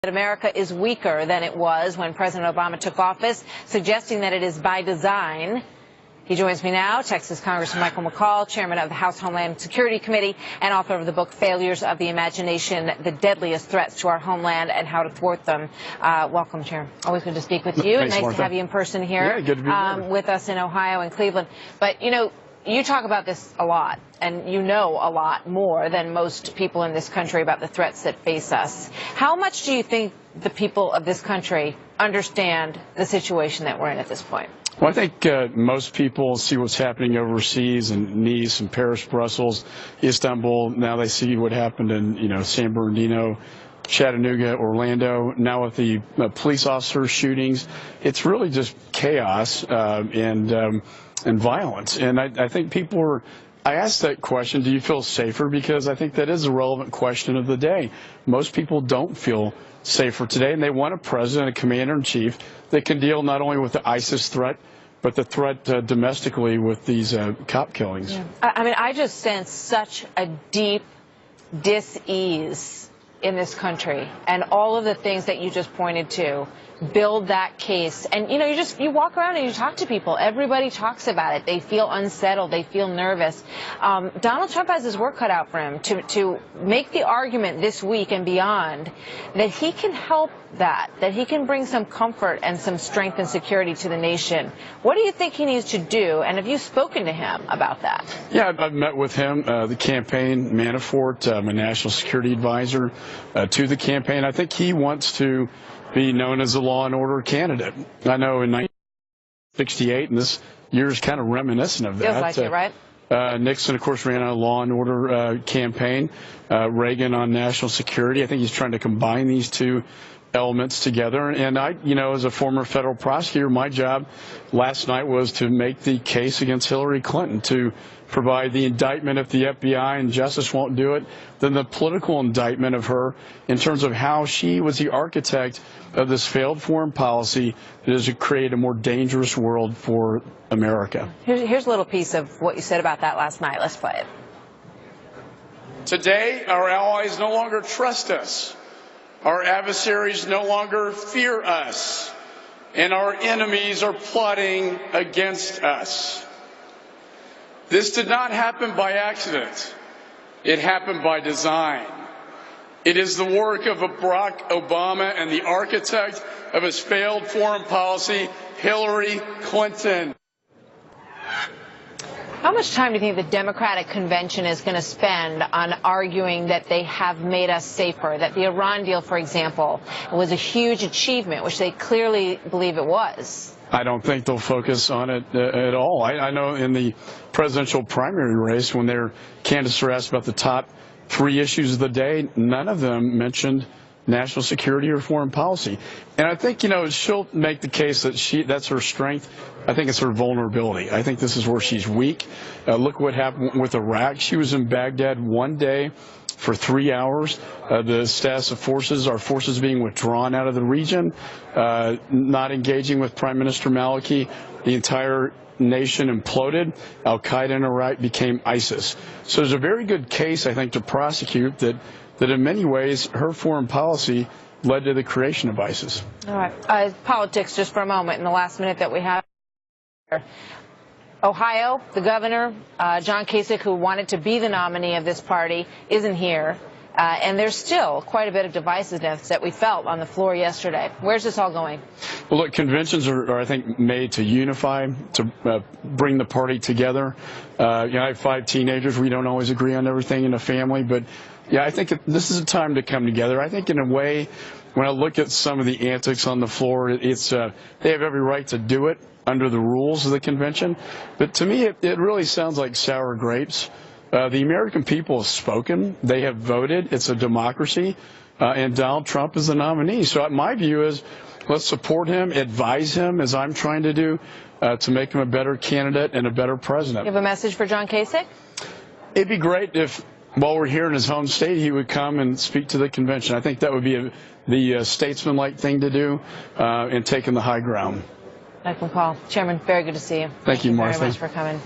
that America is weaker than it was when President Obama took office, suggesting that it is by design. He joins me now, Texas Congressman Michael McCaul, chairman of the House Homeland Security Committee and author of the book Failures of the Imagination, the Deadliest Threats to Our Homeland and How to Thwart Them. Welcome, Chair. Always good to speak with you. Thanks, nice Martha. to have you in person here. Yeah, good to be here. With us in Ohio and Cleveland. But, you know, you talk about this a lot, and you know a lot more than most people in this country about the threats that face us. How much do you think the people of this country understand the situation that we're in at this point? Well, I think most people see what's happening overseas in Nice and Paris, Brussels, Istanbul. Now they see what happened in, San Bernardino, Chattanooga, Orlando. Now with the police officer shootings, it's really just chaos and violence. And I think people are. I asked that question, do you feel safer? Because I think that is a relevant question of the day. Most people don't feel safer today, and they want a president, a commander-in-chief that can deal not only with the ISIS threat, but the threat domestically with these cop killings. Yeah. I mean, I just sense such a deep dis-ease in this country, and all of the things that you just pointed to build that case. And you walk around and you talk to people, everybody talks about it, they feel unsettled, they feel nervous. Donald Trump has his work cut out for him to make the argument this week and beyond that he can help that he can bring some comfort and some strength and security to the nation. What do you think he needs to do, and have you spoken to him about that? Yeah, I've met with him, the campaign, Manafort, my national security advisor to the campaign. I think he wants to be known as a law and order candidate. I know in 1968, and this year is kind of reminiscent of that. Feels like it, right? Nixon, of course, ran a law and order campaign. Reagan on national security. I think he's trying to combine these two elements together. And I, as a former federal prosecutor, my job last night was to make the case against Hillary Clinton, to provide the indictment if the FBI and justice won't do it, then the political indictment of her in terms of how she was the architect of this failed foreign policy that has created a more dangerous world for America. Here's a little piece of what you said about that last night. Let's play it. Today, our allies no longer trust us. Our adversaries no longer fear us. And our enemies are plotting against us. This did not happen by accident. It happened by design. It is the work of Barack Obama and the architect of his failed foreign policy, Hillary Clinton. How much time do you think the Democratic convention is going to spend on arguing that they have made us safer, that the Iran deal, for example, was a huge achievement, which they clearly believe it was? I don't think they'll focus on it at all. I know in the presidential primary race, when their candidates were asked about the top 3 issues of the day, none of them mentioned national security or foreign policy. And I think, she'll make the case that that's her strength. I think it's her vulnerability. I think this is where she's weak. Look what happened with Iraq. She was in Baghdad one day for 3 hours. The status of forces, our forces being withdrawn out of the region, not engaging with Prime Minister Maliki. The entire nation imploded. Al-Qaeda in Iraq became ISIS. So there's a very good case, I think, to prosecute that in many ways her foreign policy led to the creation of ISIS. All right. Politics just for a moment in the last minute that we have. Ohio, the governor, John Kasich, who wanted to be the nominee of this party, isn't here. And there's still quite a bit of divisiveness that we felt on the floor yesterday. Where's this all going? Well, look, conventions are I think, made to unify, to bring the party together. I have 5 teenagers. We don't always agree on everything in a family. But, yeah, I think this is a time to come together. I think, in a way, when I look at some of the antics on the floor, they have every right to do it under the rules of the convention. But to me, it really sounds like sour grapes. The American people have spoken. They have voted. It's a democracy. And Donald Trump is the nominee. So my view is let's support him, advise him, as I'm trying to do, to make him a better candidate and a better president. You have a message for John Kasich? It'd be great if, while we're here in his home state, he would come and speak to the convention. I think that would be the statesmanlike thing to do in taking the high ground. Mike McCaul, Chairman, very good to see you. Thank you, Martha. Very much for coming.